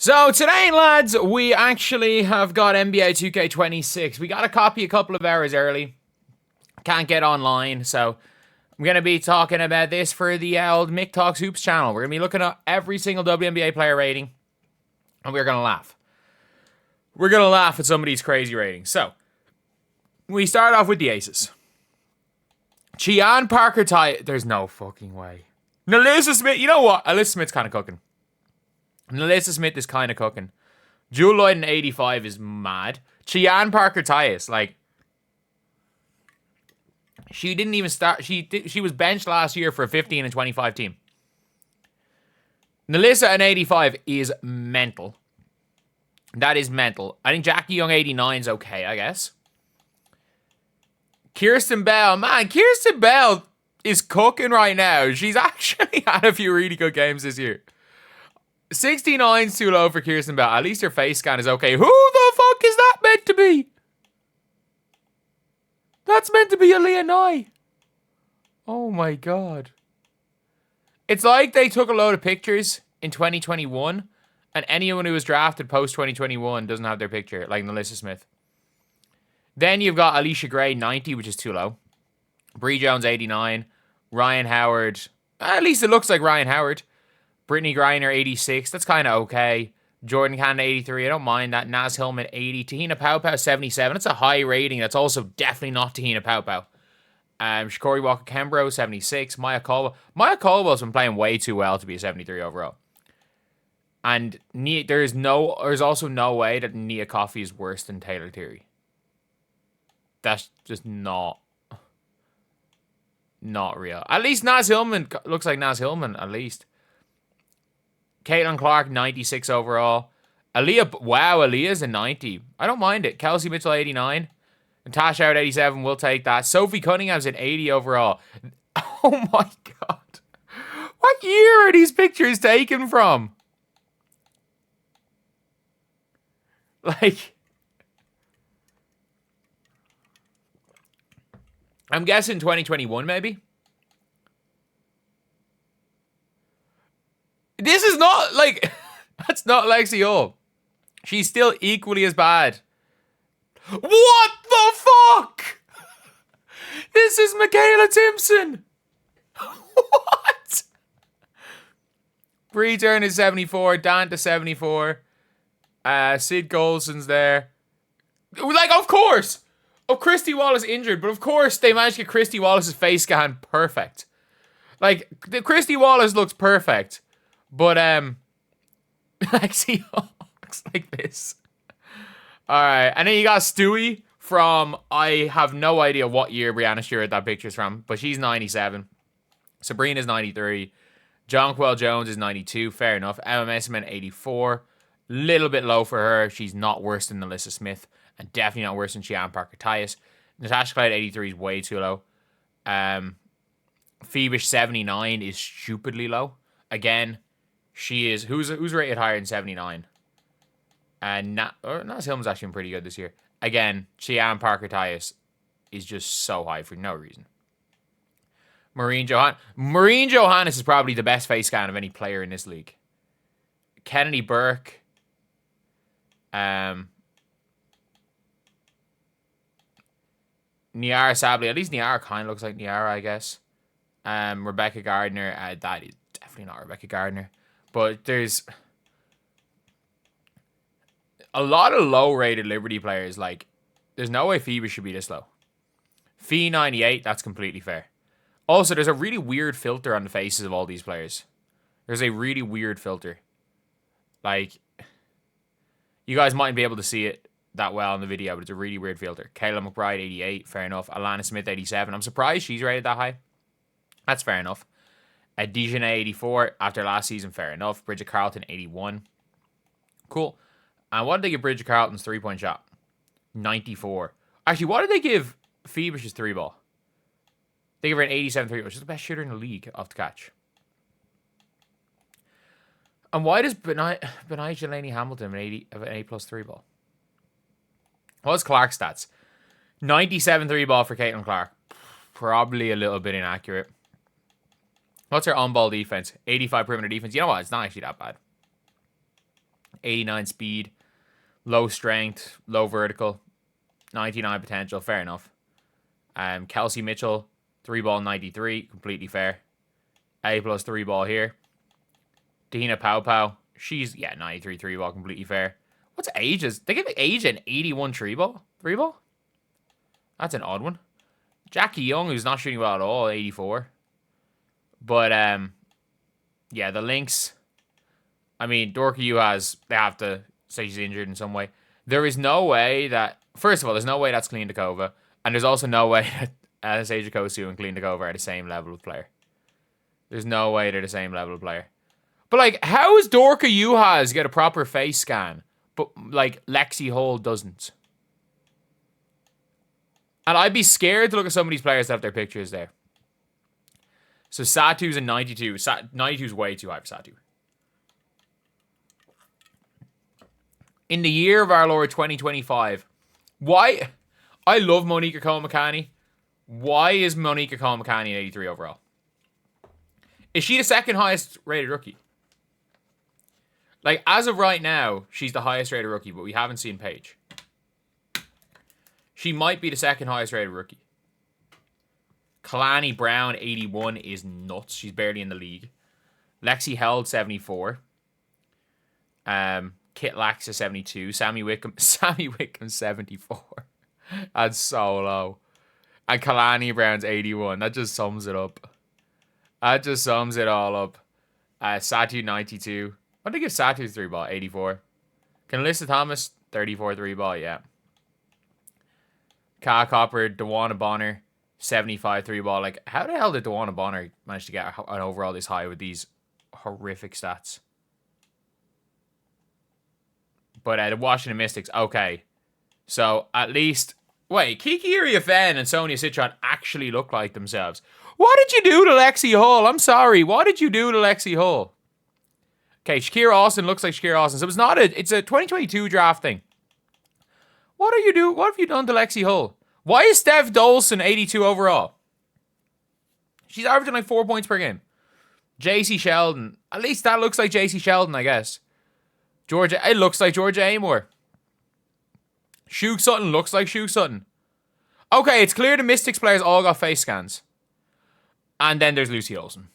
So today, lads, we actually have got NBA 2K26. We got a copy a couple of hours early. Can't get online, so I'm going to be talking about this for the old Mick Talks Hoops channel. We're going to be looking at every single WNBA player rating, and we're going to laugh. We're going to laugh at some of these crazy ratings. So, we start off with the aces. Chian Parker Ty. There's no fucking way. Nalissa Smith. You know what? Alyssa Smith's kind of cooking. Nalissa Smith is kind of cooking. Jewel Lloyd in 85 is mad. Chian Parker Tyus, like, she didn't even start. She was benched last year for a 15 and 25 team. Nalissa in 85 is mental. That is mental. I think Jackie Young 89 is okay, I guess. Kirsten Bell, man, Kirsten Bell is cooking right now. She's actually had a few really good games this year. 69's too low for Kirsten Bell. At least her face scan is okay. Who the fuck is that meant to be? That's meant to be Aaliyah Nye. Oh my god. It's like they took a load of pictures in 2021 and anyone who was drafted post 2021 doesn't have their picture, like Nalissa Smith. Then you've got Alicia Gray 90, which is too low. Bree Jones 89. Ryan Howard. At least it looks like Ryan Howard. Brittany Griner, 86. That's kind of okay. Jordan Cannon, 83. I don't mind that. Naz Hillman, 80. Tahina Paopao, 77. That's a high rating. That's also definitely not Tahina Paopao. Shakori Walker-Kembro, 76. Maya Caldwell. Maya Caldwell's been playing way too well to be a 73 overall. And there's also no way that Nia Coffey is worse than Taylor Theory. That's just not real. At least Naz Hillman looks like Naz Hillman, at least. Caitlin Clark, 96 overall. Aaliyah's a 90. I don't mind it. Kelsey Mitchell, 89. Natasha Howard, 87. We'll take that. Sophie Cunningham's an 80 overall. Oh my god. What year are these pictures taken from? Like, I'm guessing 2021, maybe? This is not, like, that's not Lexi Hull. She's still equally as bad. What the fuck? This is Michaela Timpson. What? Bree Turner, 74. Danta, 74. Sid Golson's there. Like, of course. Oh, Christy Wallace injured, but of course they managed to get Christy Wallace's face scan perfect. Like, the Christy Wallace looks perfect. But, Lexi looks like this. Alright, and then you got Stewie from, I have no idea what year Breanna Stewart that picture's from, but she's 97. Sabrina's 93. Jonquel Jones is 92, fair enough. Emma Messman, 84. Little bit low for her. She's not worse than Nalissa Smith, and definitely not worse than Chian Parker Tyus. Natasha Clyde, 83 is way too low. Phoebish, 79 is stupidly low. Again, she is, who's rated higher than 79? And Naz Hillman's actually been pretty good this year. Again, Chian Parker Tyus is just so high for no reason. Maureen Johannes is probably the best face scan of any player in this league. Kennedy Burke. Niara Sabally. At least Niara kind of looks like Niara, I guess. Rebecca Gardner. That is definitely not Rebecca Gardner. But there's a lot of low-rated Liberty players. Like, there's no way Phoebe should be this low. Fee 98, that's completely fair. Also, there's a really weird filter on the faces of all these players. There's a really weird filter. Like, you guys mightn't be able to see it that well in the video, but it's a really weird filter. Kayla McBride, 88, fair enough. Alana Smith, 87. I'm surprised she's rated that high. That's fair enough. Dejanay, 84, after last season, fair enough. Bridget Carlton, 81. Cool. And what did they give Bridget Carlton's three-point shot? 94. Actually, what did they give Phoebish's three-ball? They give her an 87 three-ball. She's the best shooter in the league off the catch. And why does Benai Jelani Hamilton have an A+ three-ball? What's Clark's stats? 97 three-ball for Caitlin Clark. Probably a little bit inaccurate. What's her on-ball defense? 85 perimeter defense. You know what? It's not actually that bad. 89 speed, low strength, low vertical, 99 potential. Fair enough. Kelsey Mitchell, 3-ball 93, completely fair. A plus 3-ball here. Tahina Pau, she's 93 3-ball, completely fair. What's Age's? They give Age an 81 3-ball. 3-ball? That's an odd one. Jackie Young, who's not shooting well at all, 84. But yeah, the Lynx. I mean, Dorka Yu they have to say she's injured in some way. There is no way that, first of all, there's no way that's Clean Dakova. And there's also no way that Anastasia Kosu and Clean Dakova are the same level of player. There's no way they're the same level of player. But, like, how is Dorka Juhas get a proper face scan, but, like, Lexi Hull doesn't? And I'd be scared to look at some of these players that have their pictures there. So Satou's a 92. 92's way too high for Satou. In the year of our Lord 2025, why? I love Monica Cole-McCanny. Why is Monica Cole-McCanny an 83 overall? Is she the second highest rated rookie? Like, as of right now, she's the highest rated rookie, but we haven't seen Paige. She might be the second highest rated rookie. Kalani Brown, 81, is nuts. She's barely in the league. Lexi Held, 74. Kit Laxa, 72. Sammy Wickham, 74. That's so low. And Kalani Brown's 81. That just sums it up. That just sums it all up. Satou, 92. What did they give Satou 3-ball? 84. Can Alyssa Thomas, 34 3-ball, yeah. Kyle Copper, Dewana Bonner, 75 3-ball. Like, how the hell did Dewana Bonner manage to get an overall this high with these horrific stats? But the Washington Mystics, okay. So, at least... Wait, Kiki Iriafen and Sonia Citron actually look like themselves. What did you do to Lexi Hull? I'm sorry. What did you do to Lexi Hull? Okay, Shakira Austin looks like Shakira Austin. So it's a 2022 draft thing. What have you done to Lexi Hull? Why is Steph Dolson 82 overall? She's averaging like 4 points per game. JC Sheldon. At least that looks like JC Sheldon, I guess. It looks like Georgia Amore. Shug Sutton looks like Shug Sutton. Okay, it's clear the Mystics players all got face scans. And then there's Lucy Olsen.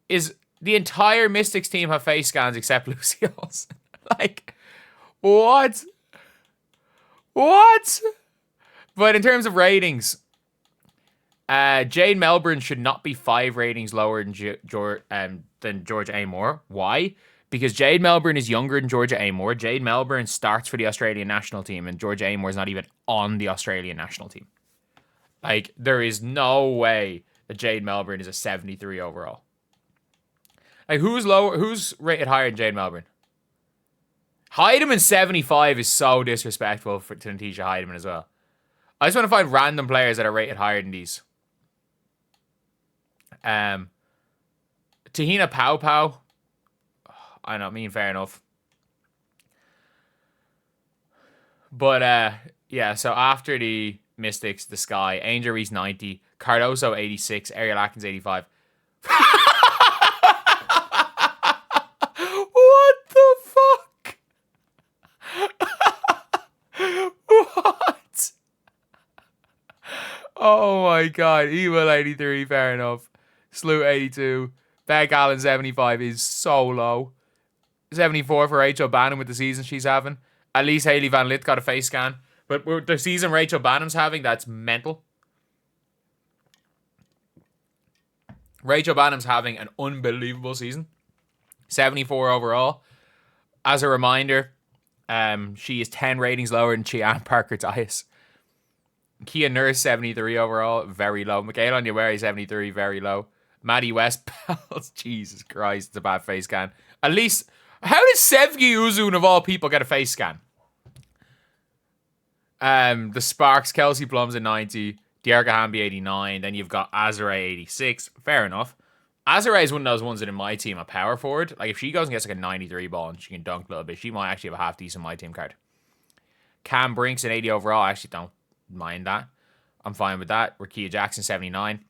Is the entire Mystics team have face scans except Lucy Olsen? Like, what? What? But in terms of ratings, Jade Melbourne should not be 5 ratings lower than Georgia Amore. Why? Because Jade Melbourne is younger than Georgia Amore. Jade Melbourne starts for the Australian national team, and Georgia Amore is not even on the Australian national team. Like, there is no way that Jade Melbourne is a 73 overall. Like, who's rated higher than Jade Melbourne? Heidemann 75 is so disrespectful to Natisha Heidemann as well. I just want to find random players that are rated higher than these. Tahina Pau. I mean, fair enough. But, yeah, so after the Mystics, the Sky, Angel Reese 90, Cardoso 86, Ariel Atkins 85. What the fuck? What? Oh my god. Evil 83, fair enough. Slew 82. Beck Allen 75 is so low. 74 for Rachel Bannon with the season she's having. At least Hailey Van Lith got a face scan. But with the season Rachel Bannon's having, that's mental. Rachel Bannon's having an unbelievable season. 74 overall. As a reminder, she is 10 ratings lower than Chianne Parker-Tyus. Kia Nurse, 73 overall, very low. Michaela Onyewere, 73, very low. Maddie Westpals, Jesus Christ, it's a bad face scan. At least, how did Sevgi Uzun, of all people, get a face scan? The Sparks, Kelsey Plum's at 90, Diarca Hamby 89, then you've got Azare 86. Fair enough. Azare is one of those ones that in my team, a power forward. Like, if she goes and gets like a 93 ball and she can dunk a little bit, she might actually have a half decent my team card. Cam Brink's an 80 overall. I actually don't mind that. I'm fine with that. Rakia Jackson, 79.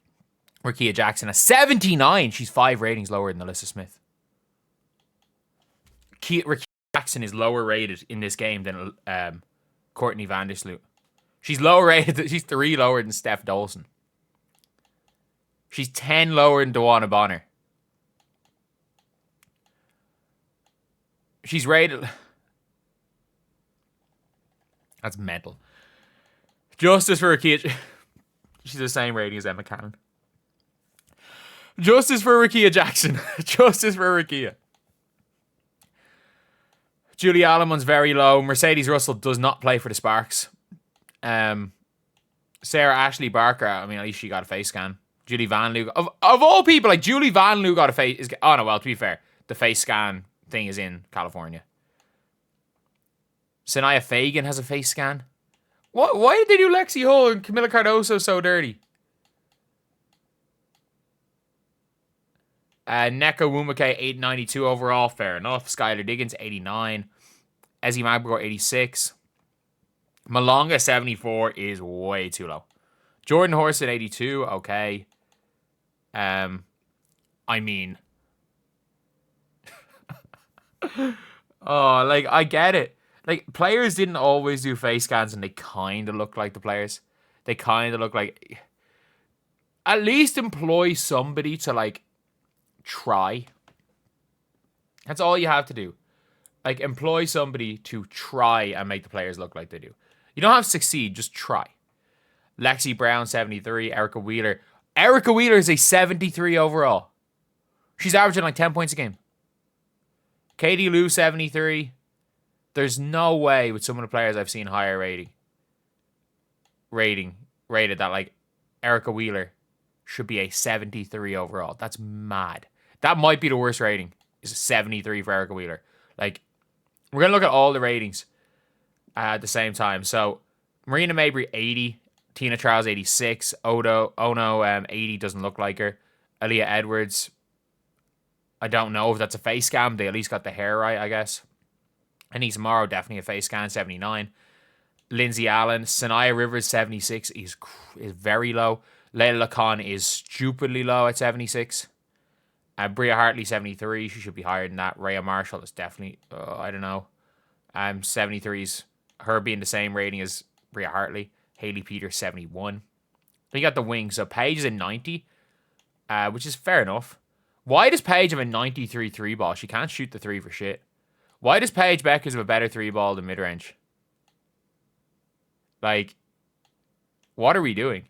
Rakia Jackson at 79. She's 5 ratings lower than Alyssa Smith. Rakia Jackson is lower rated in this game than Courtney Vandersloot. She's lower rated. She's 3 lower than Steph Dolson. She's 10 lower than Dawana Bonner. She's rated... That's mental. Justice for Rakia... She's the same rating as Emma Cannon. Justice for Rakia Jackson. Justice for Rakia. Julie Alleman's very low. Mercedes Russell does not play for the Sparks. Sarah Ashley Barker, I mean, at least she got a face scan. Julie Van Loo. Of all people, like, Julie Van Loo got a face... Oh, no, well, to be fair, the face scan thing is in California. Sanaya Fagan has a face scan. What? Why did they do Lexi Hull and Camila Cardoso so dirty? Neko Wumake, 892 overall. Fair enough. Skylar Diggins, 89. Ezzy Magbor, 86. Malonga, 74 is way too low. Jordan Horson, 82. Okay. I mean... oh, like, I get it. Like, players didn't always do face scans and they kind of look like the players. They kind of look like... At least employ somebody to, like, try. That's all you have to do. Like, employ somebody to try and make the players look like they do. You don't have to succeed, just try. Lexi Brown, 73. Erica Wheeler. Erica Wheeler is a 73 overall. She's averaging like 10 points a game. Katie Lou, 73. There's no way with some of the players I've seen higher rated that, like, Erica Wheeler should be a 73 overall. That's mad. That might be the worst rating, is a 73 for Erica Wheeler. Like, we're going to look at all the ratings at the same time. So, Marina Mabry, 80. Tina Charles, 86. Ono, 80, doesn't look like her. Aaliyah Edwards, I don't know if that's a face scan. They at least got the hair right, I guess. Anise Morrow, definitely a face scan, 79. Lindsay Allen. Sanaya Rivers, 76, is very low. Layla Lacan is stupidly low at 76. Bria Hartley, 73. She should be higher than that. Rhea Marshall is definitely, I don't know. 73's her being the same rating as Bria Hartley. Hayley Peters, 71. Then you got the wings. So Paige is a 90, which is fair enough. Why does Paige have a 93 3 ball? She can't shoot the 3 for shit. Why does Paige Bueckers have a better 3 ball than mid-range? Like, what are we doing?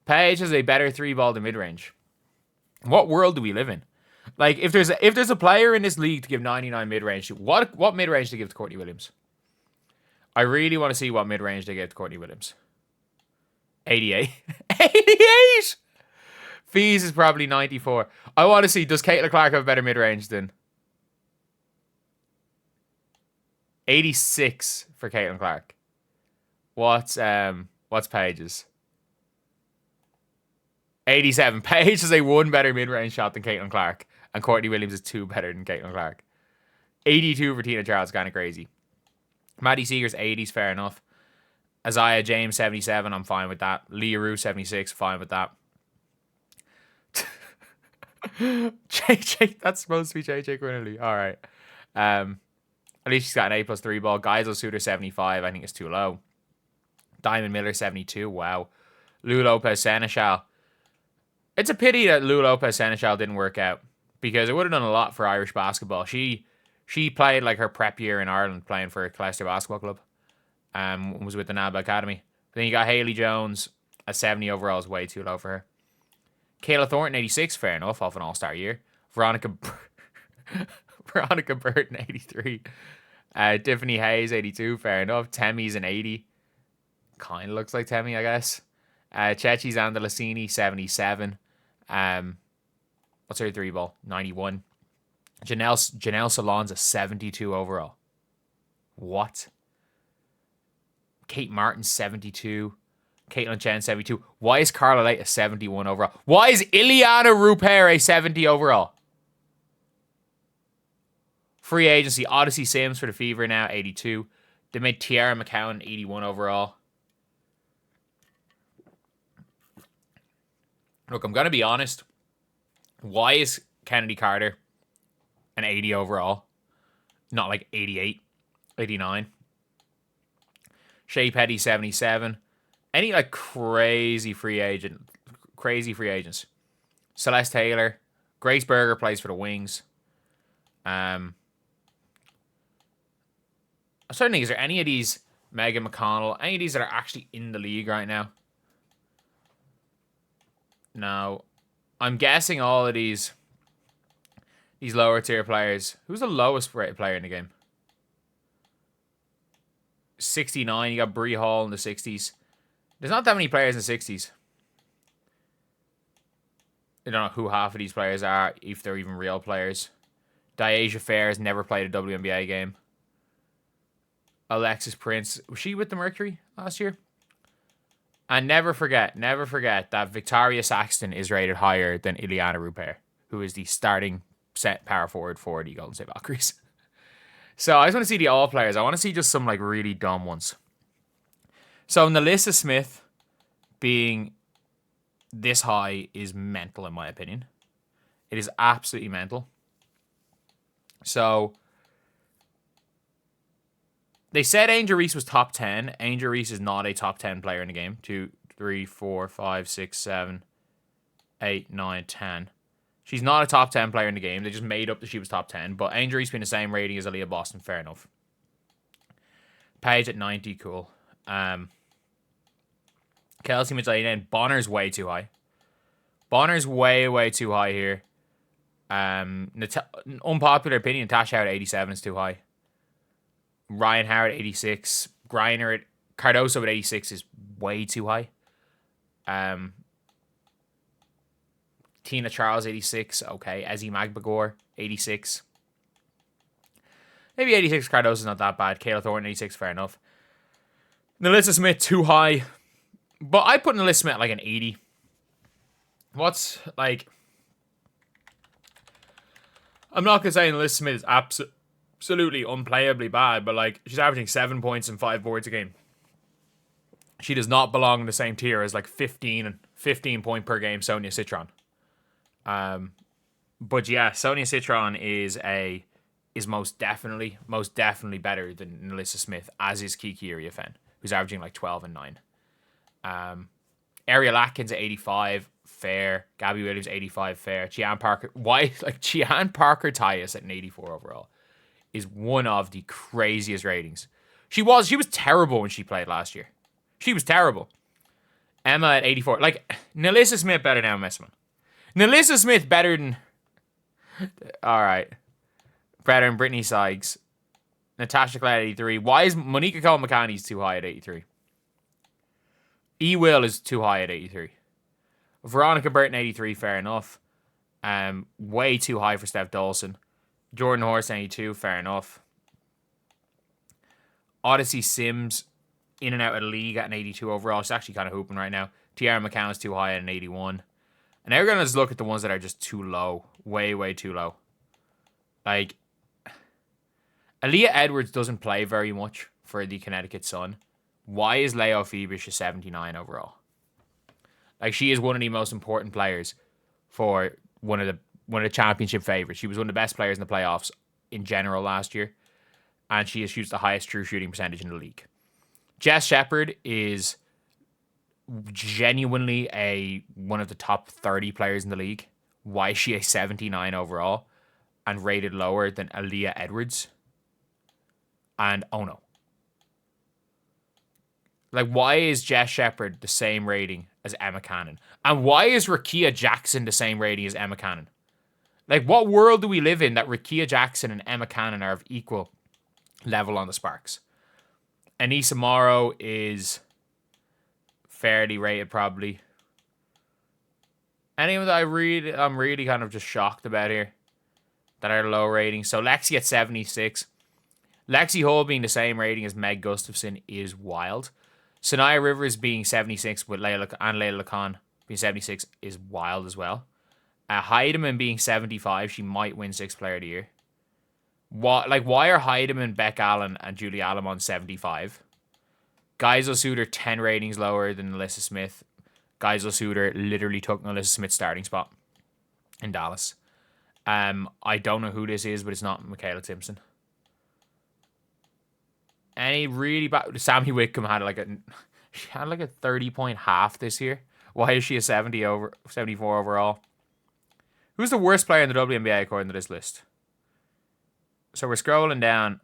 Paige has a better 3 ball than mid-range. What world do we live in? Like, if there's a player in this league to give 99 mid-range to, what mid-range to give to Courtney Williams? I really want to see what mid-range they give to Courtney Williams. 88. 88! Fees is probably 94. I want to see, does Caitlin Clark have a better mid-range than... 86 for Caitlin Clark. What's Paige's? 87. Paige has a 1 better mid-range shot than Caitlin Clark. And Courtney Williams is 2 better than Caitlin Clark. 82 for Tina Charles, kind of crazy. Maddie Seeger's 80s, fair enough. Isaiah James, 77, I'm fine with that. Leah Rue, 76, fine with that. JJ, that's supposed to be JJ Quinley. All right. At least she's got an A+ 3 ball. Geisel Suter, 75. I think it's too low. Diamond Miller, 72. Wow. Lou Lopez Seneschal. It's a pity that Lou Lopez Seneschal didn't work out, because it would have done a lot for Irish basketball. She played like her prep year in Ireland playing for Leicester Basketball Club. Was with the NABA Academy. Then you got Hayley Jones at 70 overall, is way too low for her. Kayla Thornton, 86, fair enough, off an all-star year. Veronica Burton, 83. Tiffany Hayes, 82, fair enough. Temmie's an 80. Kind of looks like Temmie, I guess. Chechi Zandalasini, 77. What's her 3 ball? 91. Janelle Salon's a 72 overall. What? Kate Martin, 72. Caitlin Chen, 72. Why is Carla Lake a 71 overall? Why is Ileana Rupert a 70 overall? Free agency, Odyssey Sims for the Fever now, 82. They made Tiara McCowan, 81 overall. Look, I'm going to be honest. Why is Kennedy Carter an 80 overall? Not like 88, 89. Shea Petty, 77. Any like crazy free agents. Celeste Taylor. Grace Berger plays for the Wings. I'm starting to think, is there any of these, Megan McConnell, any of these that are actually in the league right now? No. I'm guessing all of these lower tier players. Who's the lowest rated player in the game? 69. You got Bree Hall in the 60s. There's not that many players in the 60s. I don't know who half of these players are, if they're even real players. Diasia Fair has never played a WNBA game. Alexis Prince, was she with the Mercury last year? And never forget that Victoria Saxton is rated higher than Ileana Rupert, who is the starting set power forward for the Golden State Valkyries. So I just want to see the all players. I want to see just some like really dumb ones. So Nalissa Smith being this high is mental in my opinion. It is absolutely mental. So they said Angel Reese was top 10. Angel Reese is not a top 10 player in the game. 2, 3, 4, 5, 6, 7, 8, 9, 10. She's not a top 10 player in the game. They just made up that she was top 10. But Angel Reese being the same rating as Aaliyah Boston, fair enough. Paige at 90, cool. Kelsey Mitchell, Bonner's way too high. Bonner's way too high here. Unpopular opinion, Tasha Howard at 87 is too high. Ryan Howard at 86. Griner at Cardoso at 86 is way too high. Tina Charles 86. Okay. Ezzy Magbagor 86. Maybe 86 Cardoso's not that bad. Kayla Thornton 86, fair enough. Nalissa Smith too high. But I put Nalissa Smith at like an 80. What's like, I'm not gonna say Nalissa Smith is absolutely unplayably bad, but like she's averaging 7 points and 5 boards a game. She does not belong in the same tier as like 15 point per game Sonia Citron. But yeah, Sonia Citron is most definitely better than Nalissa Smith, as is Kiki Iriafen, who's averaging like 12 and 9. Ariel Atkins at 85, fair. Gabby Williams 85, fair. Gian Parker Tyus at an 84 overall is one of the craziest ratings. She was terrible when she played last year. She was terrible. Emma at 84. Like, Nalissa Smith better than Emma Messman. Nalissa Smith better than... Alright. Better than Brittany Sykes. Natasha Clare at 83. Why is Monica Cole-McCanny's too high at 83? E-Will is too high at 83. Veronica Burton 83, fair enough. Way too high for Steph Dawson. Jordan Horse 82, fair enough. Odyssey Sims in and out of the league at an 82 overall. She's actually kind of hooping right now. Tiara McCown is too high at an 81. And now we're going to just look at the ones that are just too low. Way too low. Like, Aaliyah Edwards doesn't play very much for the Connecticut Sun. Why is Leo Phoebish a 79 overall? Like, she is one of the most important players for one of the championship favorites. She was one of the best players in the playoffs in general last year. And she shoots the highest true shooting percentage in the league. Jess Shepard is genuinely one of the top 30 players in the league. Why is she a 79 overall and rated lower than Aaliyah Edwards? And oh no. Like, why is Jess Shepard the same rating as Emma Cannon? And why is Rakia Jackson the same rating as Emma Cannon? Like, what world do we live in that Rakia Jackson and Emma Cannon are of equal level on the Sparks? Anissa Morrow is fairly rated, probably. Anyone that I'm really kind of just shocked about here that are low rating. So Lexi at 76. Lexi Hull being the same rating as Meg Gustafson is wild. Sanaya Rivers being 76 with Layla Lacan being 76 is wild as well. Heidemann being 75, she might win 6th Player of the Year. Why are Heidemann, Beck Allen, and Julie Allen on 75? Geisel Suter 10 ratings lower than Nalissa Smith. Geisel Suter literally took Melissa Smith's starting spot in Dallas. I don't know who this is, but it's not Michaela Simpson. Any really bad... Sammy Whitcomb had like a 30-point half this year. Why is she a 74 overall? Who's the worst player in the WNBA according to this list? So we're scrolling down.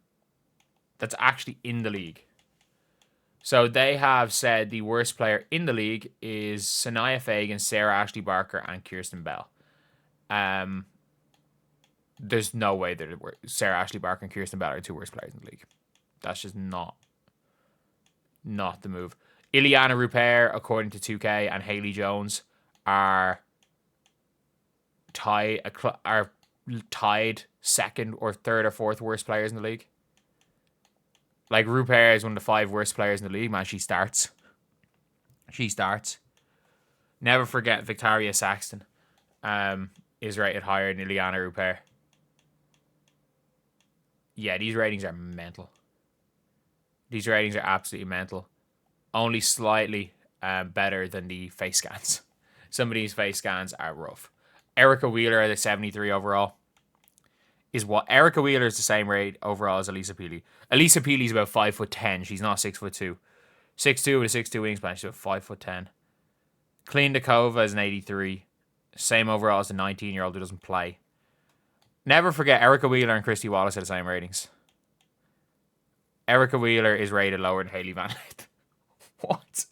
That's actually in the league. So they have said the worst player in the league is Sanaya Fagan, Sarah Ashley Barker, and Kirsten Bell. There's no way that Sarah Ashley Barker and Kirsten Bell are the two worst players in the league. That's just not the move. Ileana Rupert, according to 2K, and Haley Jones are tied second or third or fourth worst players in the league. Like, Rupert is one of the 5 worst players in the league, man. She starts. Never forget Victoria Saxton is rated higher than Ileana Rupert. Yeah, these ratings are mental. These ratings are absolutely mental. Only slightly better than the face scans. Some of these face scans are rough. Erica Wheeler at a 73 overall. Erica Wheeler is the same rate overall as Elisa Peely. Elisa Peely is about 5'10". She's not 6'2". 6'2" with a 6'2" wingspan. She's about 5'10". Clean Dakova is an 83. Same overall as the 19-year-old who doesn't play. Never forget Erica Wheeler and Christy Wallace are the same ratings. Erica Wheeler is rated lower than Hailey Van Lith. What?